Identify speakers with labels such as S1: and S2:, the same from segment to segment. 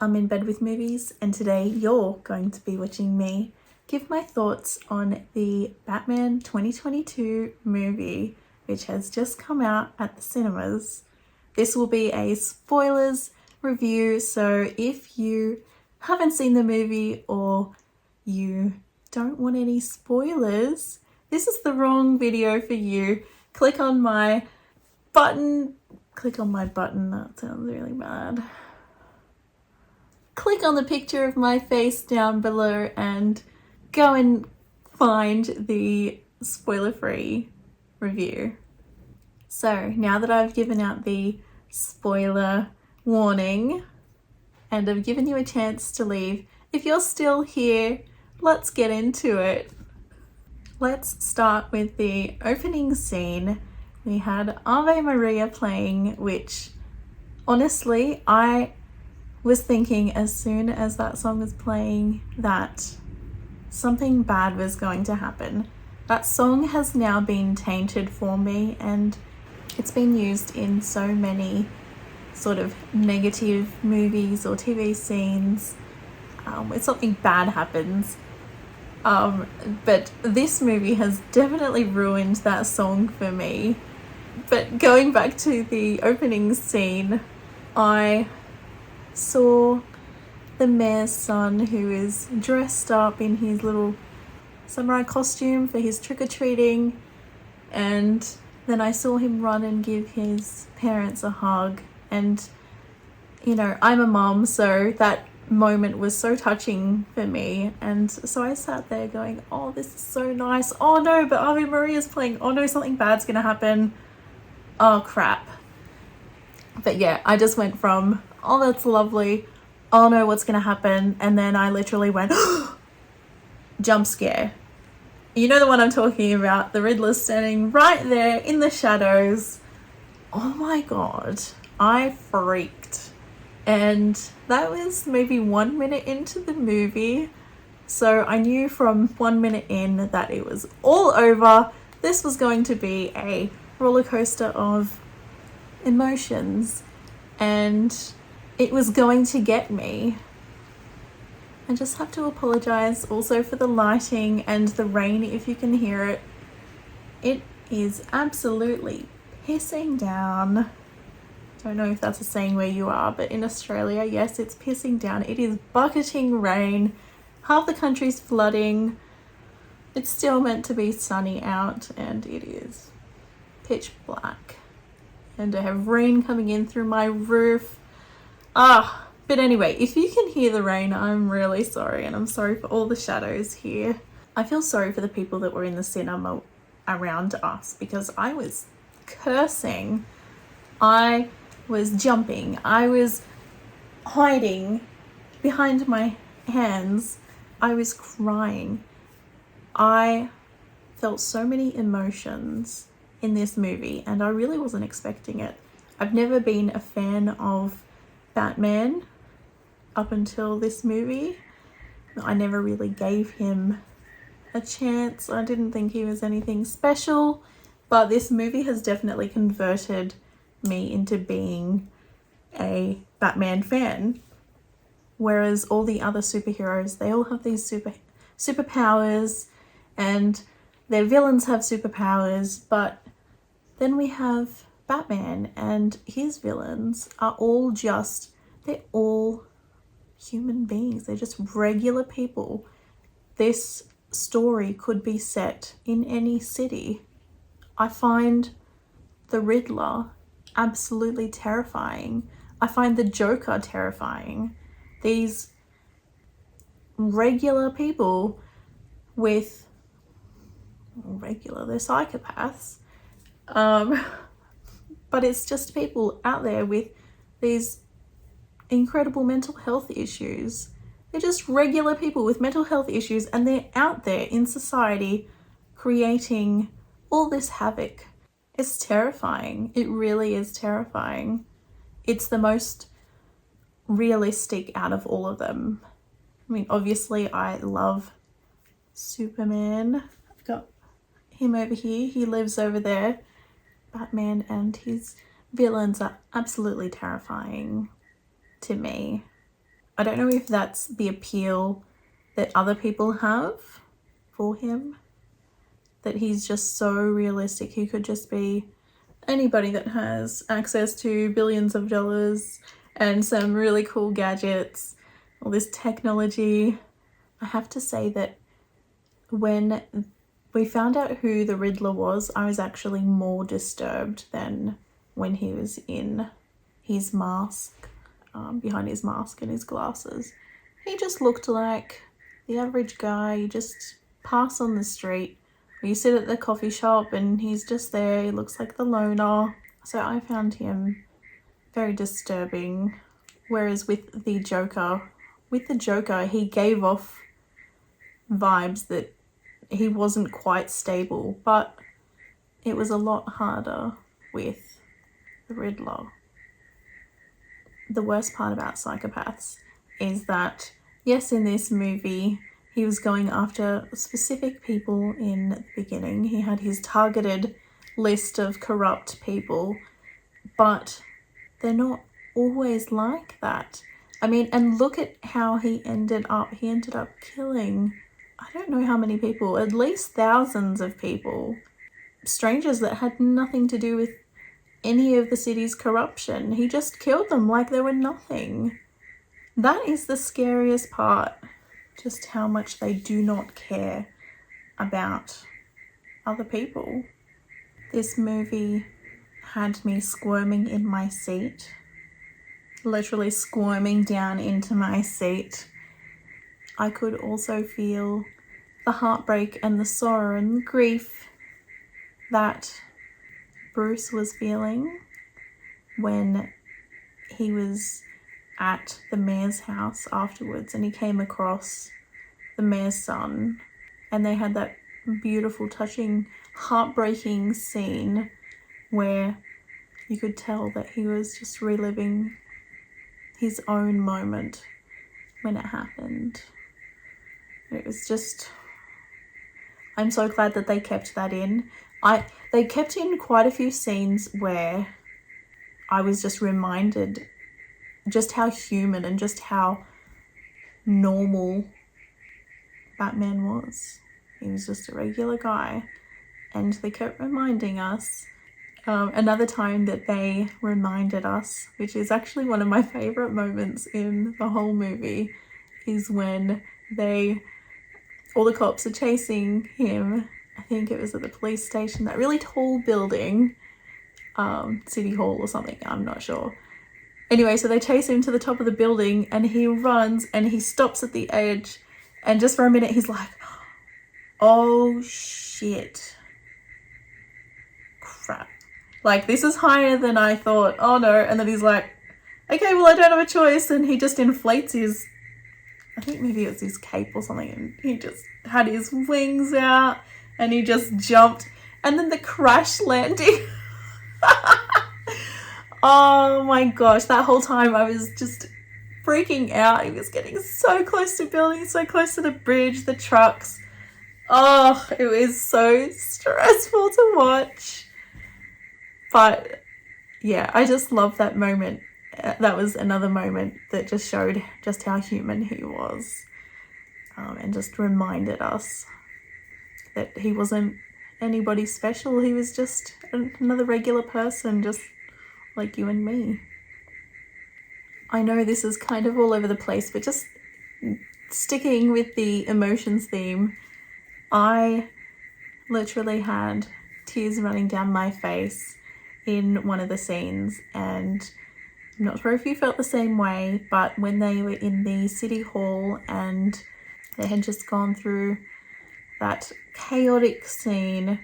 S1: I'm in bed with movies, and today you're going to be watching me give my thoughts on the Batman 2022 movie, which has just come out at the cinemas. This will be a spoilers review, so if you haven't seen the movie or you don't want any spoilers, this is the wrong video for you. Click on my button, that sounds really bad. Click on the picture of my face down below and go and find the spoiler-free review. So now that I've given out the spoiler warning and I've given you a chance to leave, if you're still here, let's get into it. Let's start with the opening scene. We had Ave Maria playing, which honestly, I was thinking as soon as that song was playing that something bad was going to happen. That song has now been tainted for me, and it's been used in so many sort of negative movies or TV scenes where something bad happens. But this movie has definitely ruined that song for me. But going back to the opening scene, I saw the mayor's son, who is dressed up in his little samurai costume for his trick-or-treating, and then I saw him run and give his parents a hug. And you know, I'm a mom, so that moment was so touching for me, and so I sat there going, oh, this is so nice. Oh no, but Ave Maria's playing. Oh no, something bad's gonna happen. Oh crap. But yeah, I just went from, oh, that's lovely, oh no, what's gonna happen? And then I literally went, jump scare. You know the one I'm talking about, the Riddler standing right there in the shadows. Oh my god, I freaked. And that was maybe 1 minute into the movie, so I knew from 1 minute in that it was all over. This was going to be a roller coaster of emotions, and it was going to get me. I just have to apologize also for the lighting and the rain if you can hear it. It is absolutely pissing down. Don't know if that's a saying where you are, but in Australia, yes, it's pissing down. It is bucketing rain. Half the country's flooding. It's still meant to be sunny out, and it is pitch black. And I have rain coming in through my roof. But anyway, if you can hear the rain, I'm really sorry, and I'm sorry for all the shadows here. I feel sorry for the people that were in the cinema around us, because I was cursing. I was jumping. I was hiding behind my hands. I was crying. I felt so many emotions in this movie, and I really wasn't expecting it. I've never been a fan of Batman up until this movie. I never really gave him a chance. I didn't think he was anything special, but this movie has definitely converted me into being a Batman fan. Whereas all the other superheroes, they all have these superpowers, and their villains have superpowers, but then we have Batman, and his villains are all they're all human beings. They're just regular people. This story could be set in any city. I find the Riddler absolutely terrifying. I find the Joker terrifying. These regular people they're psychopaths. But it's just people out there with these incredible mental health issues. They're just regular people with mental health issues, and they're out there in society creating all this havoc. It's terrifying. It really is terrifying. It's the most realistic out of all of them. I mean, obviously I love Superman. I've got him over here. He lives over there. Batman and his villains are absolutely terrifying to me. I don't know if that's the appeal that other people have for him, that he's just so realistic. He could just be anybody that has access to billions of dollars and some really cool gadgets, all this technology. I have to say that when we found out who the Riddler was, I was actually more disturbed than when he was in his mask, behind his mask and his glasses. He just looked like the average guy you just pass on the street, or you sit at the coffee shop and he's just there. He looks like the loner. So I found him very disturbing. Whereas with the Joker, he gave off vibes that he wasn't quite stable, but it was a lot harder with the Riddler. The worst part about psychopaths is that, yes, in this movie, he was going after specific people in the beginning. He had his targeted list of corrupt people, but they're not always like that. I mean, and look at how he ended up. He ended up killing, I don't know how many people, at least thousands of people. Strangers that had nothing to do with any of the city's corruption. He just killed them like they were nothing. That is the scariest part. Just how much they do not care about other people. This movie had me squirming in my seat. Literally squirming down into my seat. I could also feel the heartbreak and the sorrow and the grief that Bruce was feeling when he was at the mayor's house afterwards and he came across the mayor's son, and they had that beautiful, touching, heartbreaking scene where you could tell that he was just reliving his own moment when it happened. It was just, I'm so glad that they kept that in. They kept in quite a few scenes where I was just reminded just how human and just how normal Batman was. He was just a regular guy, and they kept reminding us. Another time that they reminded us, which is actually one of my favourite moments in the whole movie, is when all the cops are chasing him. I think it was at the police station, that really tall building, City Hall or something, I'm not sure. Anyway, so they chase him to the top of the building and he runs and he stops at the edge, and just for a minute he's like, oh shit, crap. Like, this is higher than I thought. Oh no. And then he's like, okay, well, I don't have a choice. And he just inflates his, I think maybe it was his cape or something. And he just had his wings out and he just jumped. And then the crash landing. Oh my gosh. That whole time I was just freaking out. He was getting so close to buildings, so close to the bridge, the trucks. Oh, it was so stressful to watch. But yeah, I just love that moment. That was another moment that just showed just how human he was, and just reminded us that he wasn't anybody special. He was just another regular person, just like you and me. I know this is kind of all over the place, but just sticking with the emotions theme, I literally had tears running down my face in one of the scenes, and I'm not sure if you felt the same way, but when they were in the city hall and they had just gone through that chaotic scene,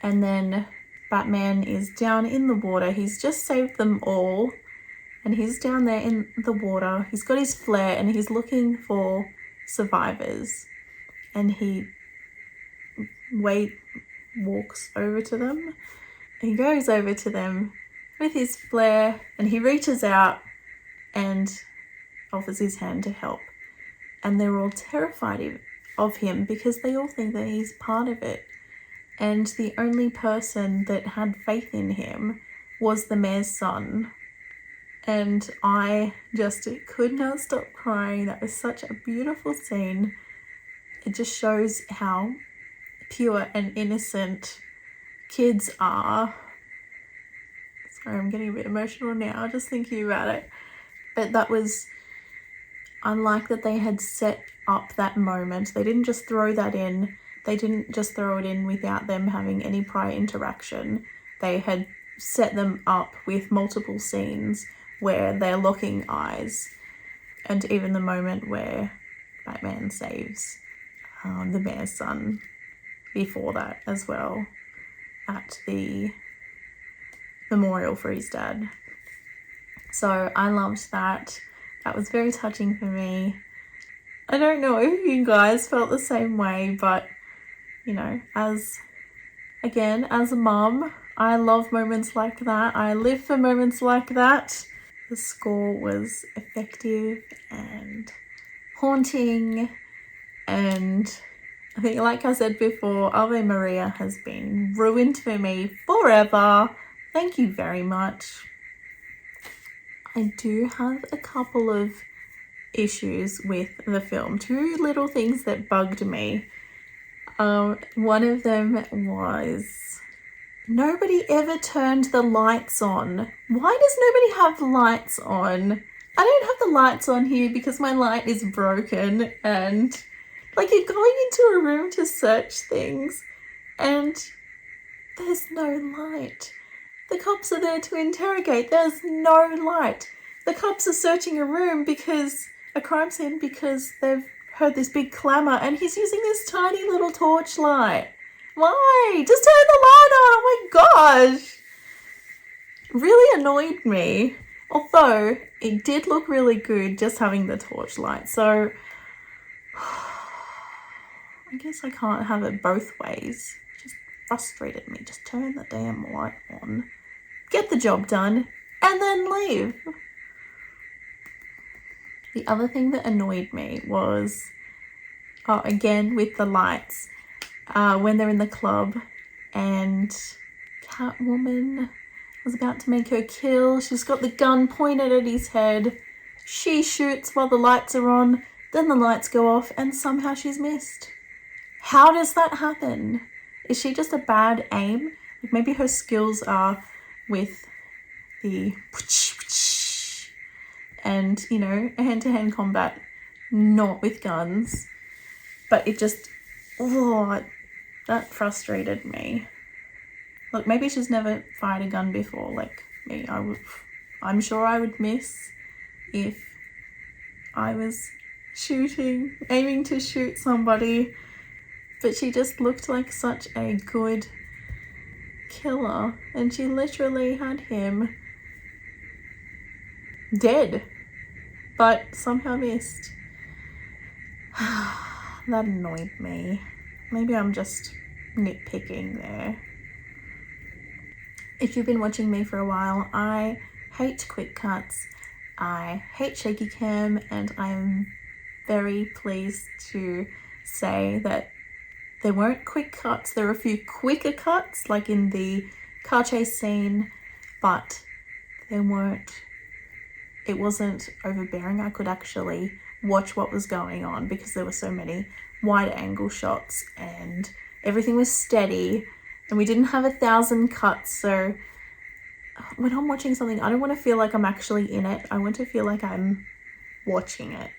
S1: and then Batman is down in the water. He's just saved them all and he's down there in the water. He's got his flare and he's looking for survivors, and he walks over to them. He goes over to them with his flare and he reaches out and offers his hand to help. And they're all terrified of him because they all think that he's part of it. And the only person that had faith in him was the mayor's son. and I just could not stop crying. That was such a beautiful scene. It just shows how pure and innocent kids are. Sorry, I'm getting a bit emotional now just thinking about it. But that was, I like that they had set up that moment. They didn't just throw that in. They didn't just throw it in without them having any prior interaction. They had set them up with multiple scenes where they're locking eyes, and even the moment where Batman saves the mayor's son before that as well at the memorial for his dad. So I loved that. That was very touching for me. I don't know if you guys felt the same way, but you know, as a mum, I love moments like that. I live for moments like that. The score was effective and haunting, and I think, like I said before, Ave Maria has been ruined for me forever. Thank you very much. I do have a couple of issues with the film. Two little things that bugged me. One of them was nobody ever turned the lights on. Why does nobody have lights on? I don't have the lights on here because my light is broken, and like, you're going into a room to search things and there's no light. The cops are there to interrogate. There's no light. The cops are searching a room a crime scene because they've heard this big clamour, and he's using this tiny little torchlight. Why? Just turn the light on. Oh my gosh. Really annoyed me. Although it did look really good just having the torchlight. So I guess I can't have it both ways. It just frustrated me. Just turn the damn light on. Get the job done and then leave. The other thing that annoyed me was, again with the lights, when they're in the club and Catwoman was about to make her kill. She's got the gun pointed at his head. She shoots while the lights are on. Then the lights go off and somehow she's missed. How does that happen? Is she just a bad aim? Like, maybe her skills are with the and, you know, hand-to-hand combat, not with guns. But it just, that frustrated me. Look, maybe she's never fired a gun before, like me. I'm sure I would miss if I was aiming to shoot somebody. But she just looked like such a good killer, and she literally had him dead, but somehow missed. That annoyed me. Maybe I'm just nitpicking there. If you've been watching me for a while, I hate quick cuts, I hate shaky cam, and I am very pleased to say that there weren't quick cuts. There were a few quicker cuts, like in the car chase scene, but it wasn't overbearing. I could actually watch what was going on because there were so many wide angle shots and everything was steady, and we didn't have 1,000 cuts. So when I'm watching something, I don't want to feel like I'm actually in it. I want to feel like I'm watching it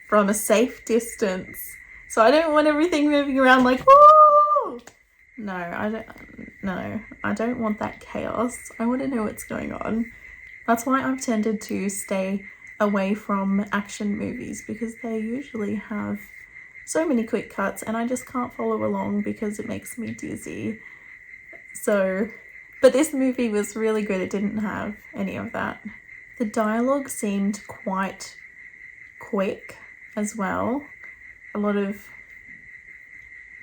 S1: from a safe distance. So I don't want everything moving around like, whoa! No, I don't want that chaos. I want to know what's going on. That's why I've tended to stay away from action movies, because they usually have so many quick cuts and I just can't follow along because it makes me dizzy. So, but this movie was really good. It didn't have any of that. The dialogue seemed quite quick as well. A lot of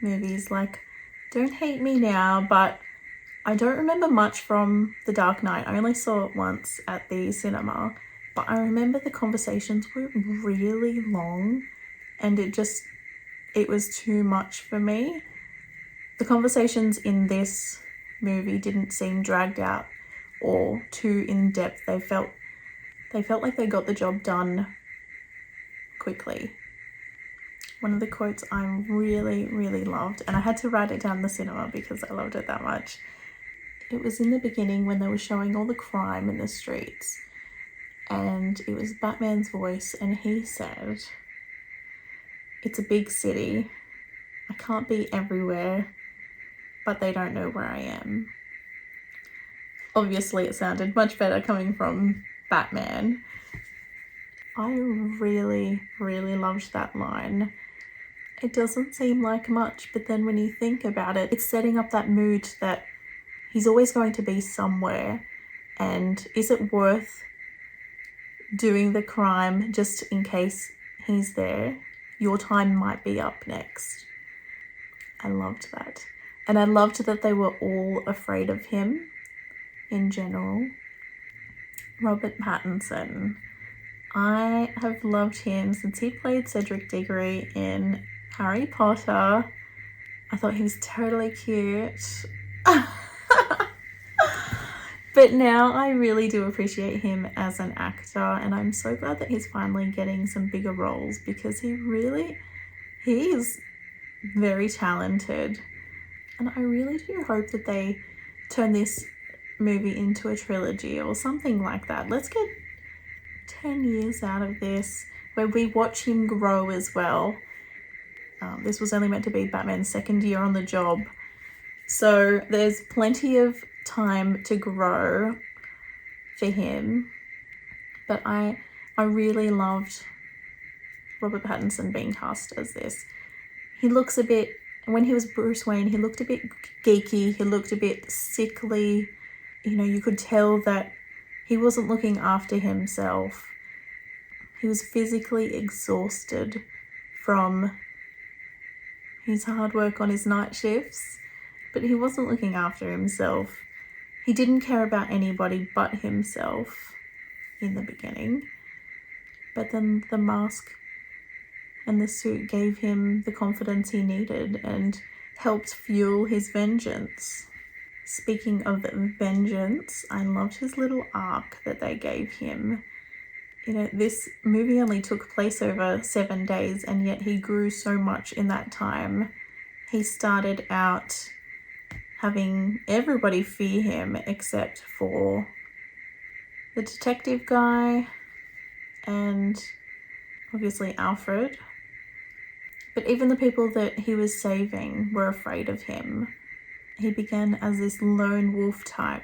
S1: movies like Don't Hate Me Now, but I don't remember much from The Dark Knight. I only saw it once at the cinema, but I remember the conversations were really long and it was too much for me. The conversations in this movie didn't seem dragged out or too in-depth. They felt they felt like they got the job done quickly. One of the quotes I really, really loved, and I had to write it down in the cinema because I loved it that much. It was in the beginning when they were showing all the crime in the streets, and it was Batman's voice, and he said, "It's a big city. I can't be everywhere, but they don't know where I am." Obviously, it sounded much better coming from Batman. I really, really loved that line. It doesn't seem like much, but then when you think about it, it's setting up that mood that he's always going to be somewhere. And is it worth doing the crime just in case he's there? Your time might be up next. I loved that. And I loved that they were all afraid of him in general. Robert Pattinson. I have loved him since he played Cedric Diggory in Harry Potter. I thought he was totally cute. But now I really do appreciate him as an actor, and I'm so glad that he's finally getting some bigger roles because he is very talented. And I really do hope that they turn this movie into a trilogy or something like that. Let's get 10 years out of this where we watch him grow as well. This was only meant to be Batman's second year on the job, so there's plenty of time to grow for him. But I really loved Robert Pattinson being cast as this. He looks a bit, when he was Bruce Wayne, he looked a bit geeky, he looked a bit sickly. You know, you could tell that he wasn't looking after himself. He was physically exhausted from his hard work on his night shifts, but he wasn't looking after himself. He didn't care about anybody but himself in the beginning. But then the mask and the suit gave him the confidence he needed and helped fuel his vengeance. Speaking of vengeance, I loved his little arc that they gave him. You know, this movie only took place over 7 days, and yet he grew so much in that time. He started out having everybody fear him except for the detective guy and obviously Alfred. But even the people that he was saving were afraid of him. He began as this lone wolf type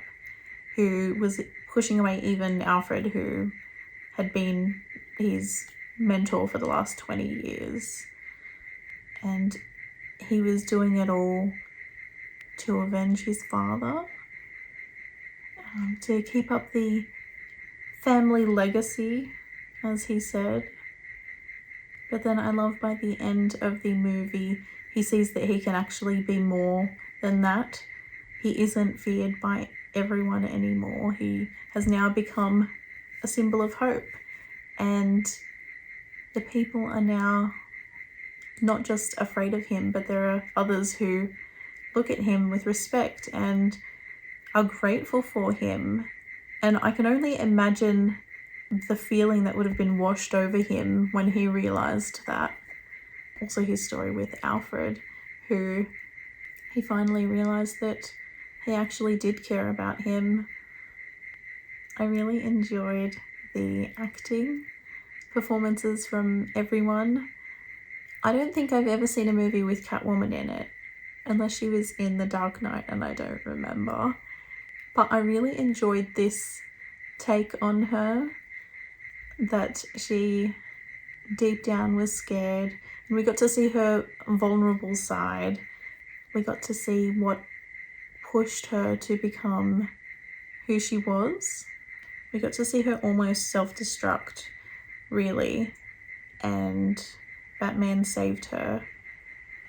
S1: who was pushing away even Alfred, who had been his mentor for the last 20 years. And he was doing it all to avenge his father, to keep up the family legacy, as he said. But then I love by the end of the movie, he sees that he can actually be more than that. He isn't feared by everyone anymore. He has now become a symbol of hope, and the people are now not just afraid of him, but there are others who look at him with respect and are grateful for him. And I can only imagine the feeling that would have been washed over him when he realized that. Also his story with Alfred, who he finally realized that he actually did care about him. I really enjoyed the acting performances from everyone. I don't think I've ever seen a movie with Catwoman in it, unless she was in The Dark Knight and I don't remember. But I really enjoyed this take on her, that she deep down was scared, and we got to see her vulnerable side. We got to see what pushed her to become who she was. We got to see her almost self-destruct, really, and Batman saved her.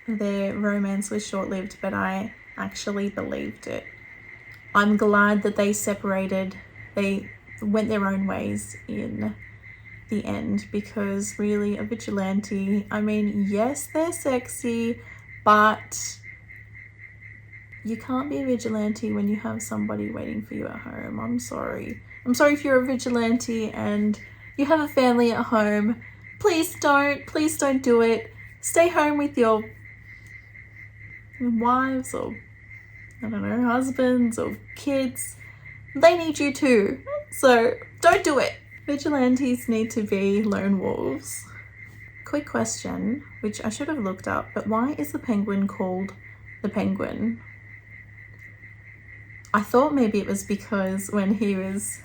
S1: Their romance was short-lived, but I actually believed it. I'm glad that they separated, they went their own ways in the end, because really, a vigilante, I mean, yes, they're sexy, but you can't be a vigilante when you have somebody waiting for you at home. I'm sorry. I'm sorry if you're a vigilante and you have a family at home. Please don't do it. Stay home with your wives or, I don't know, husbands or kids. They need you too. So don't do it. Vigilantes need to be lone wolves. Quick question, which I should have looked up, but why is the penguin called the Penguin? I thought maybe it was because when he was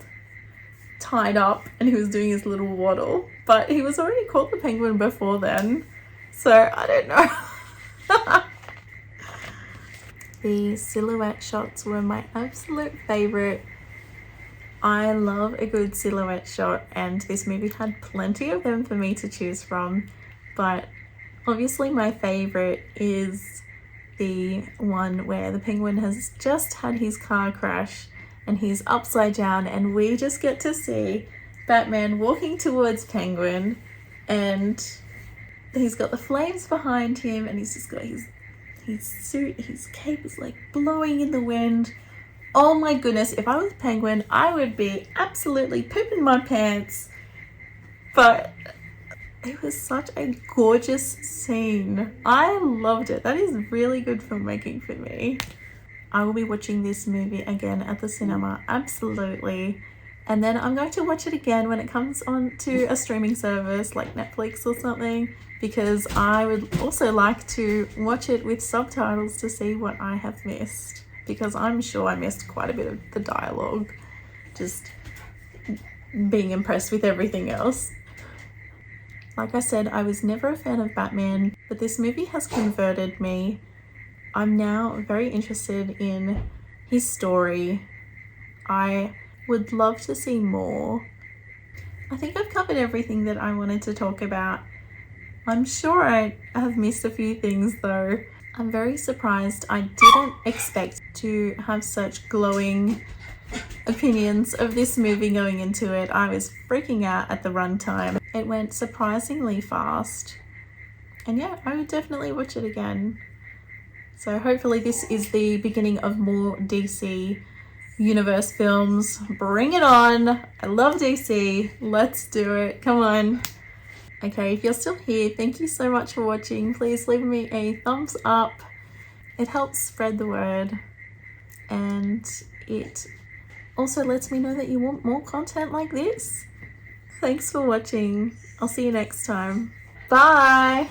S1: tied up and he was doing his little waddle, but he was already called the Penguin before then, so I don't know. The silhouette shots were my absolute favorite. I love a good silhouette shot, and this movie had plenty of them for me to choose from, but obviously my favorite is the one where the penguin has just had his car crash and he's upside down, and we just get to see Batman walking towards Penguin, and he's got the flames behind him, and he's just got his suit, his cape is like blowing in the wind. Oh my goodness, if I was Penguin, I would be absolutely pooping my pants. But it was such a gorgeous scene. I loved it. That is really good filmmaking for me. I will be watching this movie again at the cinema, absolutely. And then I'm going to watch it again when it comes on to a streaming service like Netflix or something, because I would also like to watch it with subtitles to see what I have missed, because I'm sure I missed quite a bit of the dialogue, just being impressed with everything else. Like I said, I was never a fan of Batman, but this movie has converted me. I'm now very interested in his story. I would love to see more. I think I've covered everything that I wanted to talk about. I'm sure I have missed a few things though. I'm very surprised. I didn't expect to have such glowing opinions of this movie going into it. I was freaking out at the runtime. It went surprisingly fast. And yeah, I would definitely watch it again. So hopefully this is the beginning of more DC universe films. Bring it on. I love DC. Let's do it. Come on. Okay, if you're still here, thank you so much for watching. Please leave me a thumbs up. It helps spread the word, and it also lets me know that you want more content like this. Thanks for watching. I'll see you next time. Bye.